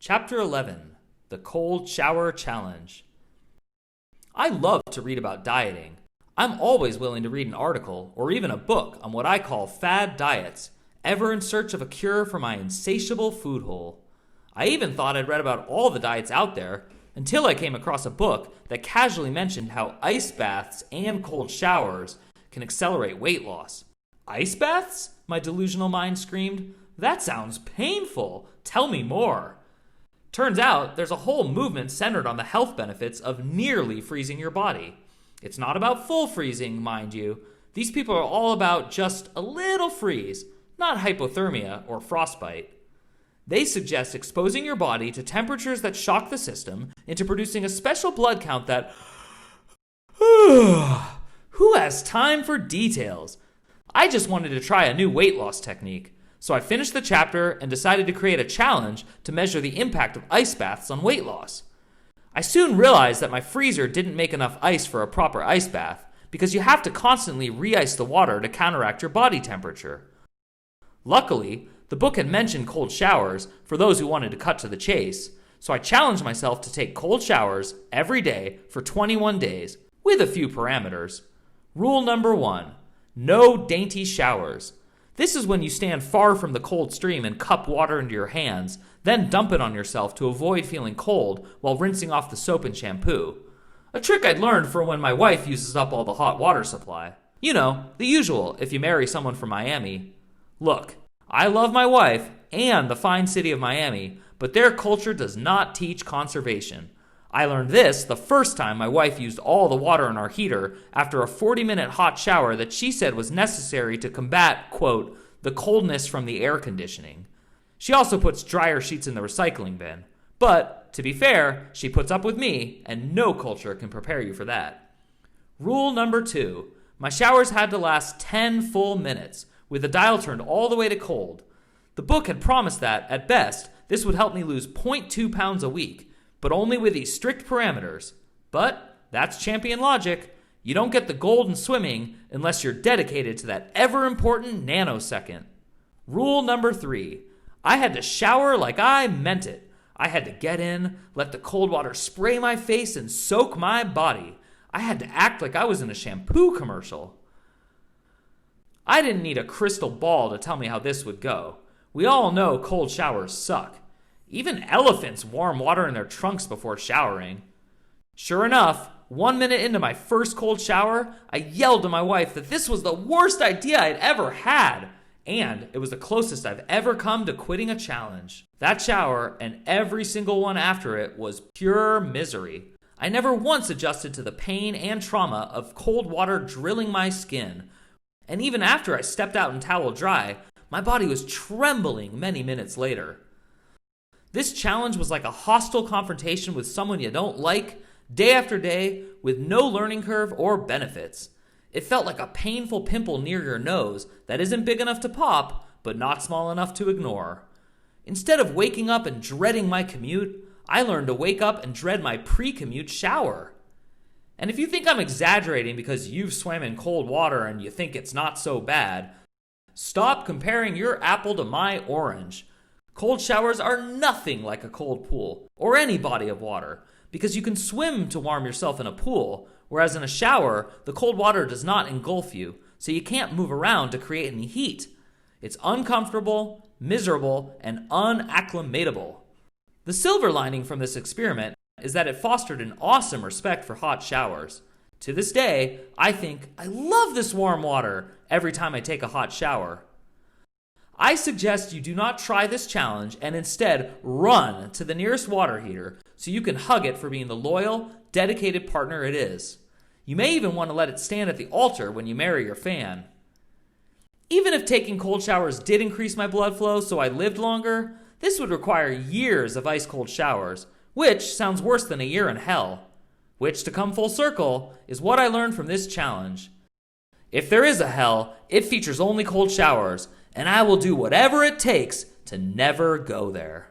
Chapter 11, The Cold Shower Challenge. I love to read about dieting. I'm always willing to read an article or even a book on what I call fad diets, ever in search of a cure for my insatiable food hole. I even thought I'd read about all the diets out there until I came across a book that casually mentioned how ice baths and cold showers can accelerate weight loss. Ice baths? My delusional mind screamed. That sounds painful. Tell me more. Turns out there's a whole movement centered on the health benefits of nearly freezing your body. It's not about full freezing, mind you. These people are all about just a little freeze, not hypothermia or frostbite. They suggest exposing your body to temperatures that shock the system into producing a special blood count that... Who has time for details? I just wanted to try a new weight loss technique. So I finished the chapter and decided to create a challenge to measure the impact of ice baths on weight loss. I soon realized that my freezer didn't make enough ice for a proper ice bath because you have to constantly re-ice the water to counteract your body temperature. Luckily, the book had mentioned cold showers for those who wanted to cut to the chase, so I challenged myself to take cold showers every day for 21 days with a few parameters. Rule number 1, no dainty showers. This is when you stand far from the cold stream and cup water into your hands, then dump it on yourself to avoid feeling cold while rinsing off the soap and shampoo. A trick I'd learned for when my wife uses up all the hot water supply. You know, the usual if you marry someone from Miami. Look, I love my wife and the fine city of Miami, but their culture does not teach conservation. I learned this the first time my wife used all the water in our heater after a 40-minute hot shower that she said was necessary to combat, quote, the coldness from the air conditioning. She also puts dryer sheets in the recycling bin. But, to be fair, she puts up with me, and no culture can prepare you for that. Rule number 2, my showers had to last 10 full minutes, with the dial turned all the way to cold. The book had promised that, at best, this would help me lose 0.2 pounds a week, but only with these strict parameters. But that's champion logic. You don't get the gold in swimming unless you're dedicated to that ever-important nanosecond. Rule number 3, I had to shower like I meant it. I had to get in, let the cold water spray my face and soak my body. I had to act like I was in a shampoo commercial. I didn't need a crystal ball to tell me how this would go. We all know cold showers suck. Even elephants warm water in their trunks before showering. Sure enough, 1 minute into my first cold shower, I yelled to my wife that this was the worst idea I'd ever had, and it was the closest I've ever come to quitting a challenge. That shower, and every single one after it, was pure misery. I never once adjusted to the pain and trauma of cold water drilling my skin, and even after I stepped out and towel dry, my body was trembling many minutes later. This challenge was like a hostile confrontation with someone you don't like, day after day, with no learning curve or benefits. It felt like a painful pimple near your nose that isn't big enough to pop, but not small enough to ignore. Instead of waking up and dreading my commute, I learned to wake up and dread my pre-commute shower. And if you think I'm exaggerating because you've swam in cold water and you think it's not so bad, stop comparing your apple to my orange. Cold showers are nothing like a cold pool, or any body of water, because you can swim to warm yourself in a pool, whereas in a shower, the cold water does not engulf you, so you can't move around to create any heat. It's uncomfortable, miserable, and unacclimatable. The silver lining from this experiment is that it fostered an awesome respect for hot showers. To this day, I think, I love this warm water every time I take a hot shower. I suggest you do not try this challenge and instead run to the nearest water heater so you can hug it for being the loyal, dedicated partner it is. You may even want to let it stand at the altar when you marry your fan. Even if taking cold showers did increase my blood flow so I lived longer, this would require years of ice-cold showers, which sounds worse than a year in hell. Which, to come full circle, is what I learned from this challenge. If there is a hell, it features only cold showers, and I will do whatever it takes to never go there.